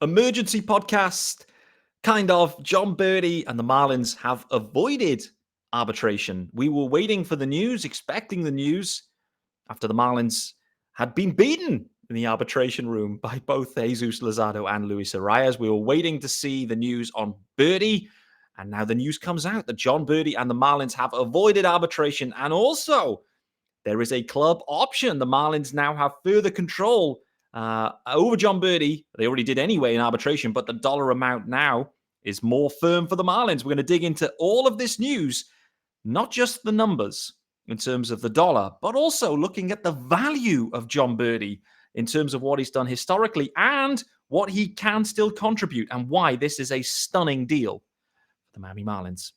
emergency podcast. Kind of. Jon Berti and the Marlins have avoided arbitration. We were waiting for the news, expecting the news after the Marlins had been beaten in the arbitration room by both Jesus Luzardo and Luis Arias. We were waiting to see the news on Berti, and now the news comes out that Jon Berti and the Marlins have avoided arbitration, and also there is a club option. The Marlins now have further control over Jon Berti. They already did anyway in arbitration, but the dollar amount now is more firm for the Marlins. We're going to dig into all of this news, not just the numbers in terms of the dollar, but also looking at the value of Jon Berti in terms of what he's done historically and what he can still contribute and why this is a stunning deal for the Miami Marlins.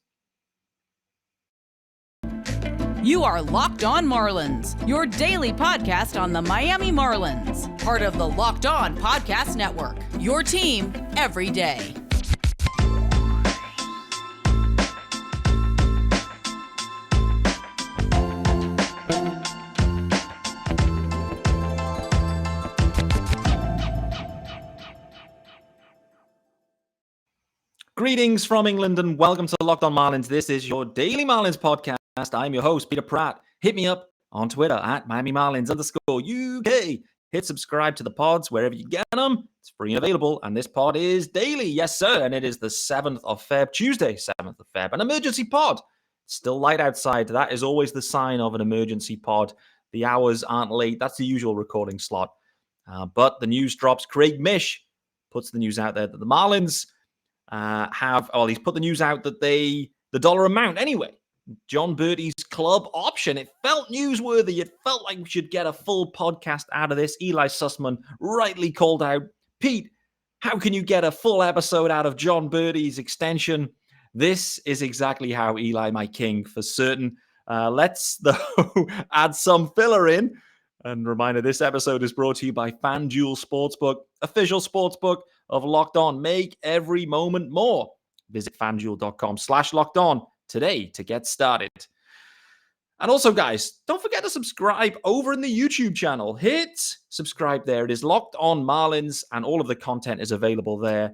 You are Locked On Marlins, your daily podcast on the Miami Marlins. Part of the Locked On Podcast Network, your team every day. Greetings from England and welcome to Locked On Marlins. This is your daily Marlins podcast. I'm your host, Peter Pratt. Hit me up on Twitter at Miami Marlins _UK. Hit subscribe to the pods wherever you get them. It's free and available. And this pod is daily. Yes, sir. And it is the 7th of Feb, Tuesday, 7th of Feb. An emergency pod. It's still light outside. That is always the sign of an emergency pod. The hours aren't late. That's the usual recording slot. But the news drops. Craig Mish puts the news out there that the Marlins he's put the news out that the dollar amount anyway. Jon Berti's club option. It felt newsworthy. It felt like we should get a full podcast out of this. Eli Sussman rightly called out, Pete, how can you get a full episode out of Jon Berti's extension? This is exactly how Eli, my king, for certain. Let's, though, add some filler in. And reminder, this episode is brought to you by FanDuel Sportsbook, official sportsbook of Locked On. Make every moment more. Visit FanDuel.com/LockedOn today to get started. And also, guys, don't forget to subscribe over in the YouTube channel. Hit subscribe there. It is Locked On Marlins, and all of the content is available there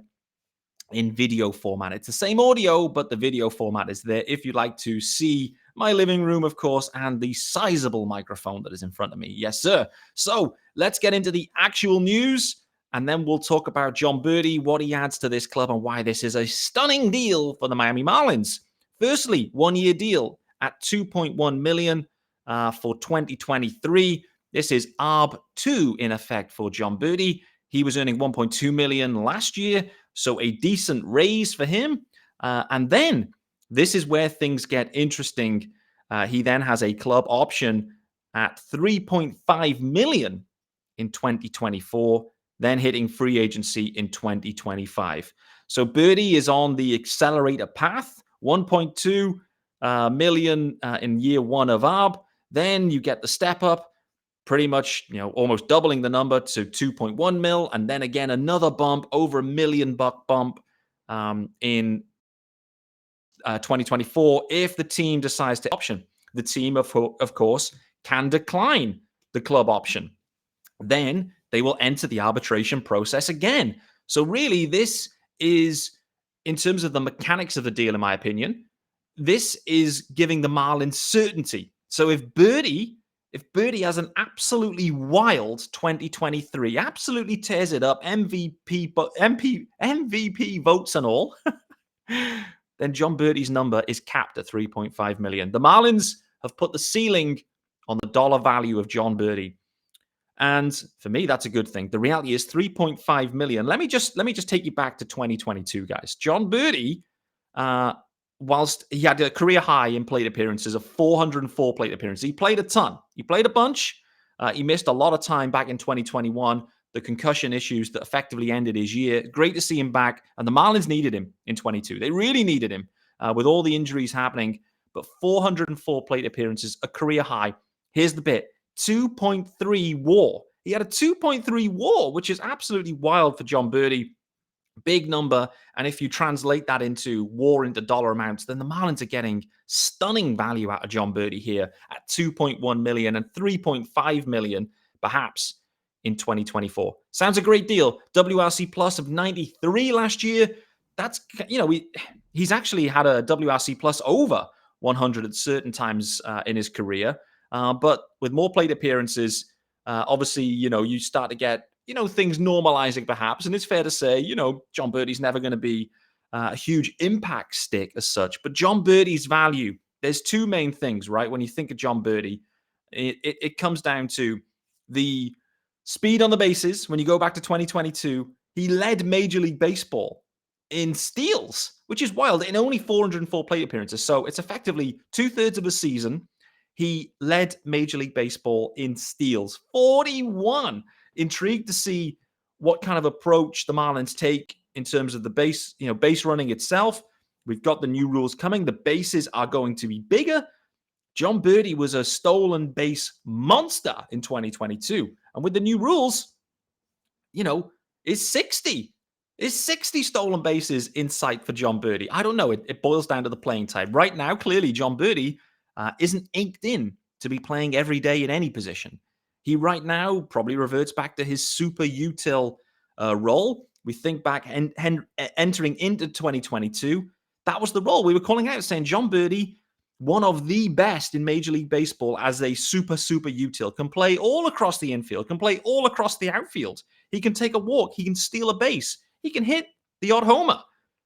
in video format. It's the same audio, but the video format is there if you'd like to see my living room, of course, and the sizable microphone that is in front of me. Yes, sir. So let's get into the actual news, and then we'll talk about Jon Berti, what he adds to this club, and why this is a stunning deal for the Miami Marlins. Firstly, one-year deal at $2.1 million for 2023. This is ARB2 in effect for Jon Berti. He was earning $1.2 million last year, so a decent raise for him. And then this is where things get interesting. He then has a club option at $3.5 million in 2024, then hitting free agency in 2025. So Berti is on the accelerator path. 1.2 million in year one of ARB. Then you get the step up, pretty much, almost doubling the number to 2.1 mil, and then again another bump, over $1 million bump in 2024 if the team decides to option. The team, of course, can decline the club option. Then they will enter the arbitration process again. So really, this is, in terms of the mechanics of the deal, in my opinion, this is giving the Marlins certainty. So if Berti has an absolutely wild 2023, absolutely tears it up, MVP votes and all, then Jon Berti's number is capped at $3.5 million. The Marlins have put the ceiling on the dollar value of Jon Berti. And for me, that's a good thing. The reality is $3.5 million. Let me just take you back to 2022, guys. Jon Berti, whilst he had a career high in plate appearances of 404 plate appearances, he played a ton. He played a bunch. He missed a lot of time back in 2021. The concussion issues that effectively ended his year. Great to see him back. And the Marlins needed him in 22. They really needed him with all the injuries happening. But 404 plate appearances, a career high. Here's the bit. 2.3 WAR. He had a 2.3 WAR, which is absolutely wild for Jon Berti. Big number. And if you translate that into WAR into dollar amounts, then the Marlins are getting stunning value out of Jon Berti here at $2.1 million and $3.5 million, perhaps, in 2024. Sounds a great deal. WRC plus of 93 last year. That's, he's actually had a WRC plus over 100 at certain times in his career. But with more plate appearances, obviously, you start to get, things normalizing perhaps. And it's fair to say, Jon Berti's never going to be a huge impact stick as such. But Jon Berti's value, there's two main things, right? When you think of Jon Berti, it comes down to the speed on the bases. When you go back to 2022, he led Major League Baseball in steals, which is wild, in only 404 plate appearances. So it's effectively 2/3 of a season. He led Major League Baseball in steals, 41. Intrigued to see what kind of approach the Marlins take in terms of the base running itself. We've got the new rules coming. The bases are going to be bigger. Jon Berti was a stolen base monster in 2022. And with the new rules, is 60 stolen bases in sight for Jon Berti? I don't know. It boils down to the playing type. Right now, clearly, Jon Berti isn't inked in to be playing every day in any position. He right now probably reverts back to his super util role. We think back entering into 2022, that was the role we were calling out, saying Jon Berti, one of the best in Major League Baseball as a super util, can play all across the infield, can play all across the outfield. He can take a walk. He can steal a base. He can hit the odd homer.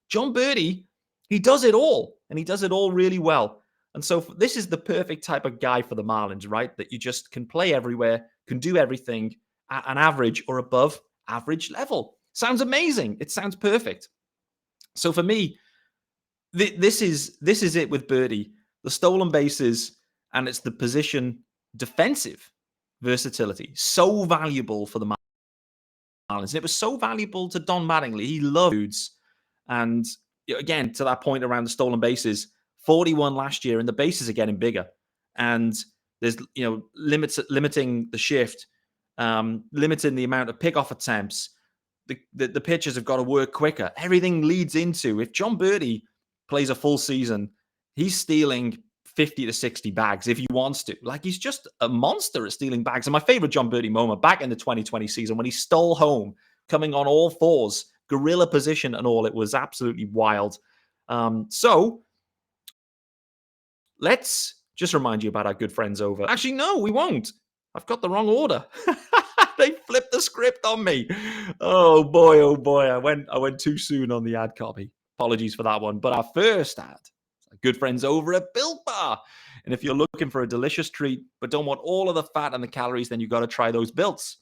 Jon Berti, he does it all, and he does it all really well. And so this is the perfect type of guy for the Marlins, right? That you just can play everywhere, can do everything at an average or above average level. Sounds amazing. It sounds perfect. So for me, this is it with Berti. The stolen bases, and it's the position defensive versatility. So valuable for the Marlins. And it was so valuable to Don Mattingly. He loved dudes. And again, to that point around the stolen bases, 41 last year, and the bases are getting bigger. And there's, limiting the shift, limiting the amount of pickoff attempts. The pitchers have got to work quicker. Everything leads into, if Jon Berti plays a full season, he's stealing 50 to 60 bags if he wants to. Like, he's just a monster at stealing bags. And my favorite Jon Berti moment back in the 2020 season when he stole home, coming on all fours, gorilla position and all, it was absolutely wild. So let's just remind you about our good friends over. Actually, no, we won't. I've got the wrong order. They flipped the script on me. Oh boy. I went too soon on the ad copy. Apologies for that one. But our first ad, good friends over at Built Bar. And if you're looking for a delicious treat, but don't want all of the fat and the calories, then you've got to try those Builts.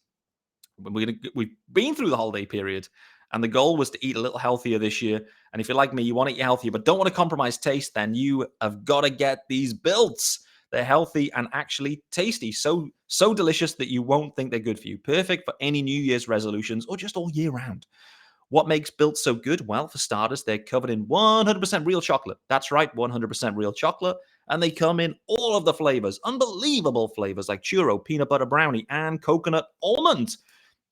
We've been through the holiday period, and the goal was to eat a little healthier this year. And if you're like me, you want to eat healthier, but don't want to compromise taste, then you have got to get these Builts. They're healthy and actually tasty. So delicious that you won't think they're good for you. Perfect for any New Year's resolutions or just all year round. What makes Built so good? Well, for starters, they're covered in 100% real chocolate. That's right, 100% real chocolate. And they come in all of the flavors. Unbelievable flavors like churro, peanut butter brownie, and coconut almond.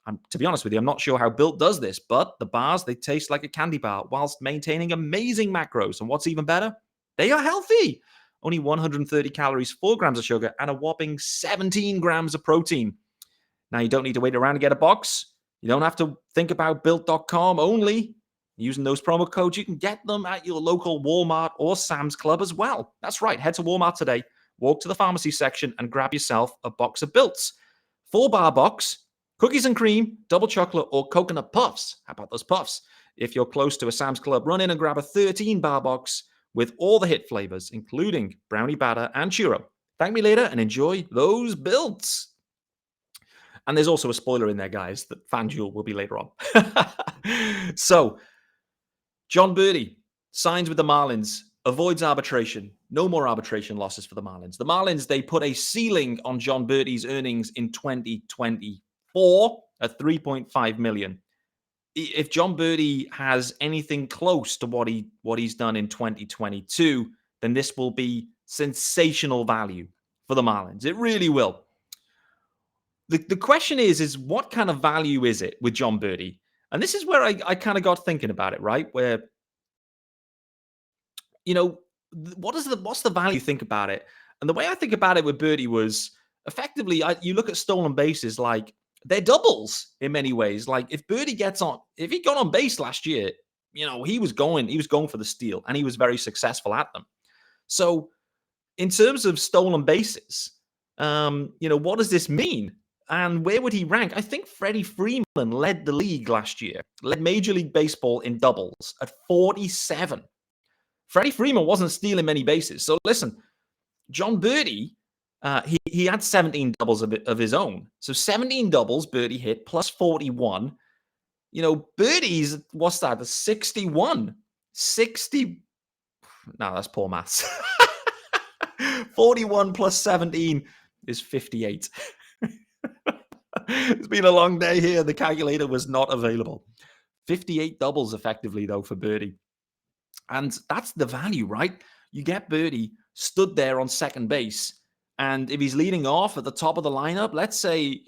And to be honest with you, I'm not sure how Built does this, but the bars, they taste like a candy bar whilst maintaining amazing macros. And what's even better? They are healthy. Only 130 calories, 4 grams of sugar, and a whopping 17 grams of protein. Now, you don't need to wait around to get a box. You don't have to think about Built.com only. Using those promo codes, you can get them at your local Walmart or Sam's Club as well. That's right. Head to Walmart today, walk to the pharmacy section, and grab yourself a box of Builts. 4-bar box, cookies and cream, double chocolate, or coconut puffs. How about those puffs? If you're close to a Sam's Club, run in and grab a 13-bar box with all the hit flavors, including brownie batter and churro. Thank me later and enjoy those Builts. And there's also a spoiler in there, guys, that FanDuel will be later on. So, Jon Berti signs with the Marlins, avoids arbitration. No more arbitration losses for the Marlins. The Marlins, they put a ceiling on Jon Berti's earnings in 2024 at $3.5 million. If Jon Berti has anything close to what he's done in 2022, then this will be sensational value for the Marlins. It really will. The question is what kind of value is it with Jon Berti? And this is where I kind of got thinking about it, right? Where, what's the value? Think about it. And the way I think about it with Berti was effectively, you look at stolen bases like they're doubles in many ways. Like if he got on base last year, he was going for the steal, and he was very successful at them. So in terms of stolen bases, what does this mean? And where would he rank? I think Freddie Freeman led the league last year, led Major League Baseball in doubles at 47. Freddie Freeman wasn't stealing many bases. So listen, Jon Berti, he had 17 doubles of his own. So 17 doubles Berti hit plus 41. Berti's, what's that? 61. 60. No, that's poor maths. 41 plus 17 is 58. It's been a long day here. The calculator was not available. 58 doubles effectively, though, for Berti. And that's the value, right? You get Berti stood there on second base. And if he's leading off at the top of the lineup, let's say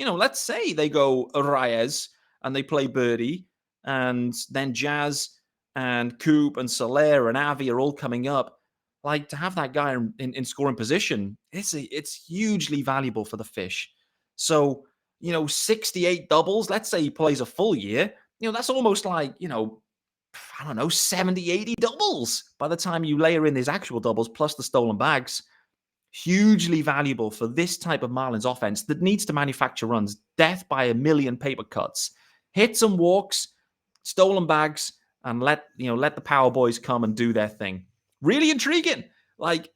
they go Reyes and they play Berti, and then Jazz and Coop and Soler and Avi are all coming up. Like, to have that guy in scoring position, it's hugely valuable for the Fish. So, 68 doubles, let's say he plays a full year, that's almost like, 70, 80 doubles by the time you layer in his actual doubles plus the stolen bags. Hugely valuable for this type of Marlins offense that needs to manufacture runs, death by a million paper cuts, hits and walks, stolen bags, and let the power boys come and do their thing. Really intriguing. Like,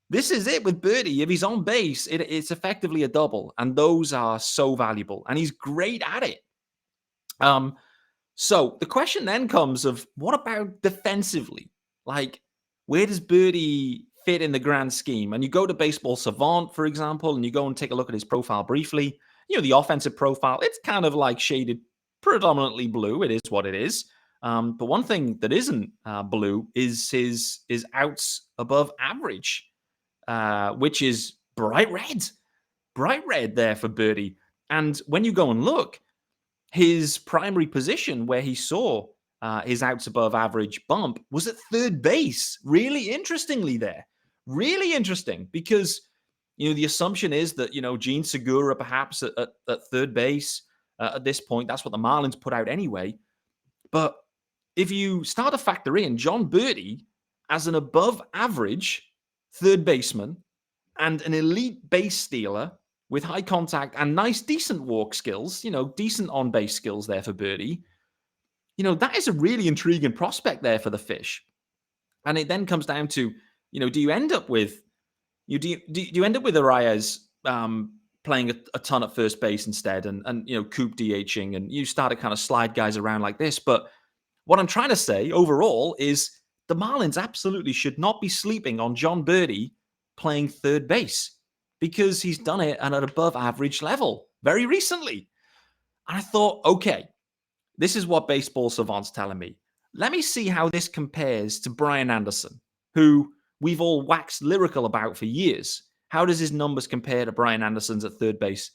this is it with Berti. If he's on base, it's effectively a double, and those are so valuable, and he's great at it. So the question then comes of, what about defensively? Like, where does Berti fit in the grand scheme? And you go to Baseball Savant, for example, and you go and take a look at his profile briefly. The offensive profile, it's kind of like shaded predominantly blue. It is what it is. But one thing that isn't blue is his outs above average, which is bright red there for Berti. And when you go and look, his primary position where he saw his outs above average bump was at third base. Really interestingly there. Really interesting, because, the assumption is that, Gene Segura perhaps at third base at this point. That's what the Marlins put out anyway. But if you start to factor in Jon Berti as an above average third baseman and an elite base stealer with high contact and nice, decent walk skills, decent on-base skills there for Berti, that is a really intriguing prospect there for the Fish. And it then comes down to, do you end up with Arias playing a ton at first base instead, and Coop DHing, and you start to kind of slide guys around like this. But what I'm trying to say overall is the Marlins absolutely should not be sleeping on Jon Berti playing third base, because he's done it at an above average level very recently. And I thought, okay, this is what Baseball Savant's telling me. Let me see how this compares to Brian Anderson, who we've all waxed lyrical about for years. How does his numbers compare to Brian Anderson's at third base?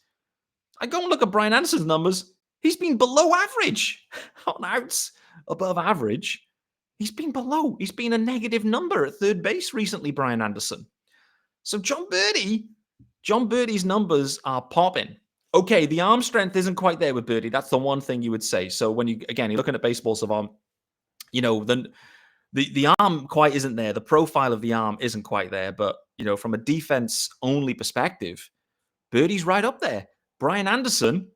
I go and look at Brian Anderson's numbers. He's been below average on outs above average. He's been below. He's been a negative number at third base recently, Brian Anderson. So Jon Berti's numbers are popping. Okay, the arm strength isn't quite there with Berti. That's the one thing you would say. So when you're looking at Baseball Savant, the arm quite isn't there. The profile of the arm isn't quite there. But, from a defense-only perspective, Berti's right up there. Brian Anderson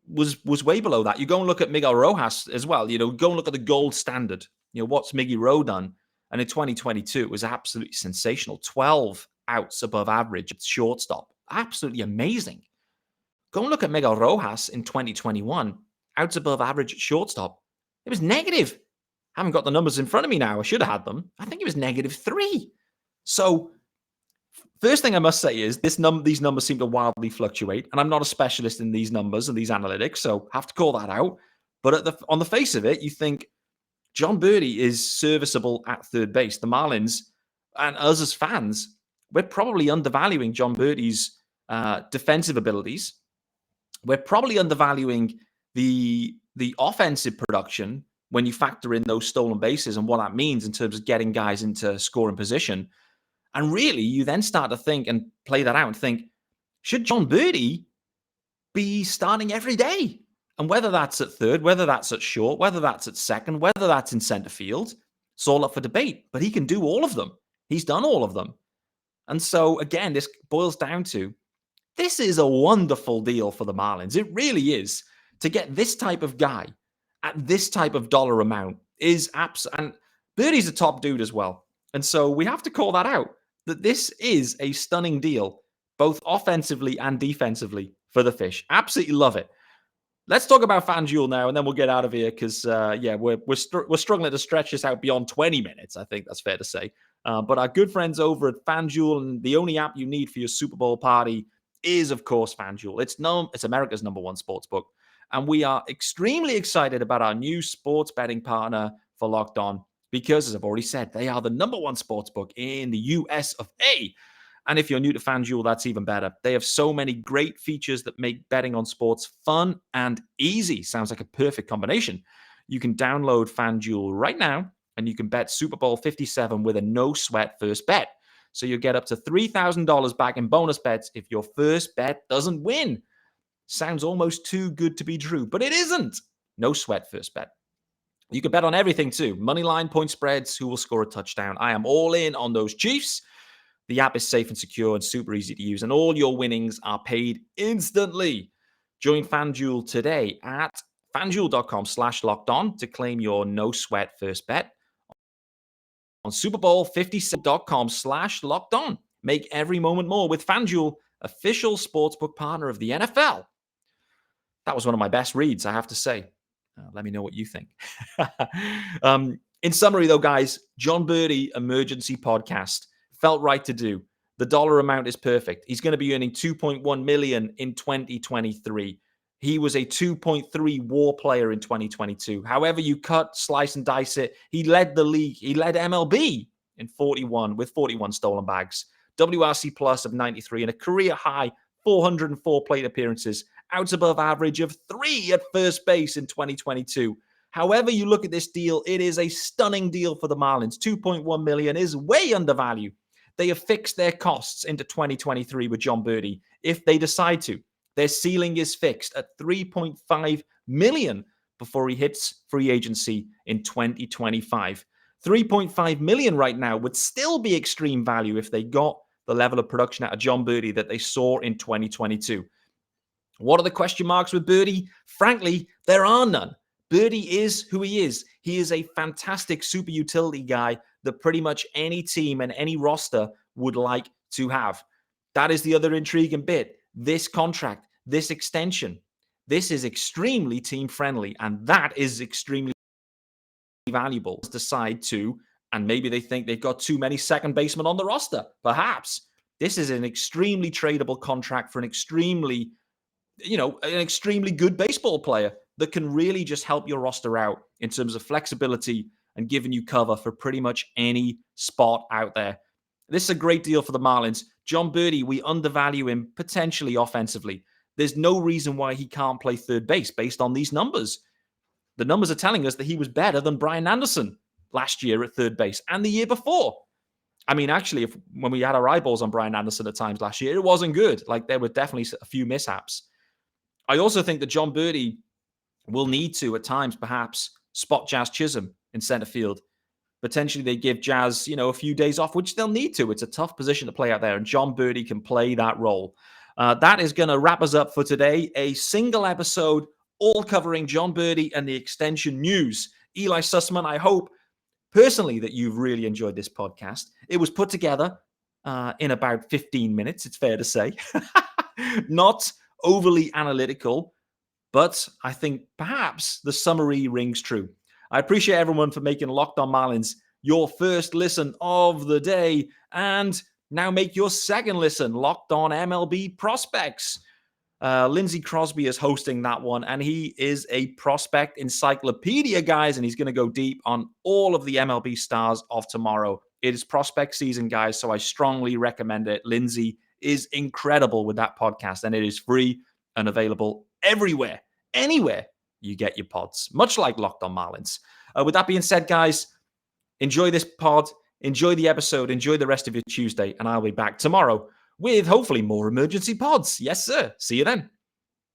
was way below that. You go and look at Miguel Rojas as well. Go and look at the gold standard. What's Miggy Rowe done? And in 2022, it was absolutely sensational. 12 outs above average at shortstop. Absolutely amazing. Go and look at Miguel Rojas in 2021. Outs above average at shortstop. It was negative. I haven't got the numbers in front of me now. I should have had them. I think it was -3. So, first thing I must say is these numbers seem to wildly fluctuate, and I'm not a specialist in these numbers and these analytics, so I have to call that out. But on the face of it, you think Jon Berti is serviceable at third base. The Marlins and us as fans, we're probably undervaluing Jon Berti's defensive abilities. We're probably undervaluing the offensive production when you factor in those stolen bases and what that means in terms of getting guys into scoring position. And really, you then start to think and play that out and think, should Jon Berti be starting every day. And whether that's at third, whether that's at short, whether that's at second, whether that's in center field, it's all up for debate. But he can do all of them. He's done all of them. And so, again, this boils down to, this is a wonderful deal for the Marlins. It really is. To get this type of guy at this type of dollar amount is and Berti's a top dude as well. And so we have to call that out, that this is a stunning deal, both offensively and defensively for the Fish. Absolutely love it. Let's talk about FanDuel now, and then we'll get out of here because, we're struggling to stretch this out beyond 20 minutes. I think that's fair to say. But our good friends over at FanDuel, and the only app you need for your Super Bowl party is, of course, FanDuel. It's America's #1 sportsbook. And we are extremely excited about our new sports betting partner for Locked On because, as I've already said, they are the #1 sportsbook in the US of A. And if you're new to FanDuel, that's even better. They have so many great features that make betting on sports fun and easy. Sounds like a perfect combination. You can download FanDuel right now, and you can bet Super Bowl 57 with a no-sweat first bet. So you'll get up to $3,000 back in bonus bets if your first bet doesn't win. Sounds almost too good to be true, but it isn't. No sweat first bet. You can bet on everything too. Money line, point spreads, who will score a touchdown. I am all in on those Chiefs. The app is safe and secure and super easy to use, and all your winnings are paid instantly. Join FanDuel today at fanduel.com/lockedon to claim your no sweat first bet on superbowl57.com/lockedon. Make every moment more with FanDuel, official sportsbook partner of the NFL. That was one of my best reads, I have to say. Let me know what you think. In summary, though, guys, Jon Berti emergency podcast felt right to do. The dollar amount is perfect. He's going to be earning $2.1 million in 2023. He was a 2.3 WAR player in 2022. However you cut, slice, and dice it, he led the league. He led MLB in 41 stolen bags. WRC plus of 93 and a career high 404 plate appearances, outs above average of 3 at first base in 2022. However you look at this deal, it is a stunning deal for the Marlins. $2.1 million is way undervalued. They have fixed their costs into 2023 with Jon Berti if they decide to. Their ceiling is fixed at $3.5 million before he hits free agency in 2025. $3.5 million right now would still be extreme value if they got the level of production out of Jon Berti that they saw in 2022. What are the question marks with Berti? Frankly, there are none. Berti is who he is. He is a fantastic super utility guy that pretty much any team and any roster would like to have. That is the other intriguing bit. This contract, this extension, this is extremely team friendly, and that is extremely valuable. Decide to, and maybe they think they've got too many second basemen on the roster. Perhaps this is an extremely tradable contract for an extremely good baseball player that can really just help your roster out in terms of flexibility and giving you cover for pretty much any spot out there. This is a great deal for the Marlins. Jon Berti, we undervalue him potentially offensively. There's no reason why he can't play third base based on these numbers. The numbers are telling us that he was better than Brian Anderson last year at third base and the year before. I mean, actually, when we had our eyeballs on Brian Anderson at times last year, it wasn't good. Like, there were definitely a few mishaps. I also think that Jon Berti will need to, at times, perhaps, spot Jazz Chisholm in center field. Potentially, they give Jazz, a few days off, which they'll need to. It's a tough position to play out there, and Jon Berti can play that role. That is going to wrap us up for today. A single episode, all covering Jon Berti and the extension news. Eli Sussman, I hope personally that you've really enjoyed this podcast. It was put together in about 15 minutes, it's fair to say. Not overly analytical, but I think perhaps the summary rings true. I appreciate everyone for making Locked On Marlins your first listen of the day, and now make your second listen, Locked On MLB Prospects. Lindsey Crosby is hosting that one, and he is a prospect encyclopedia, guys, and he's going to go deep on all of the MLB stars of tomorrow. It is prospect season, guys, so I strongly recommend it. Lindsey is incredible with that podcast, and it is free and available everywhere, anywhere you get your pods, much like Locked On Marlins. With that being said, guys, enjoy this pod, enjoy the episode, enjoy the rest of your Tuesday, and I'll be back tomorrow with hopefully more emergency pods. Yes, sir. See you then.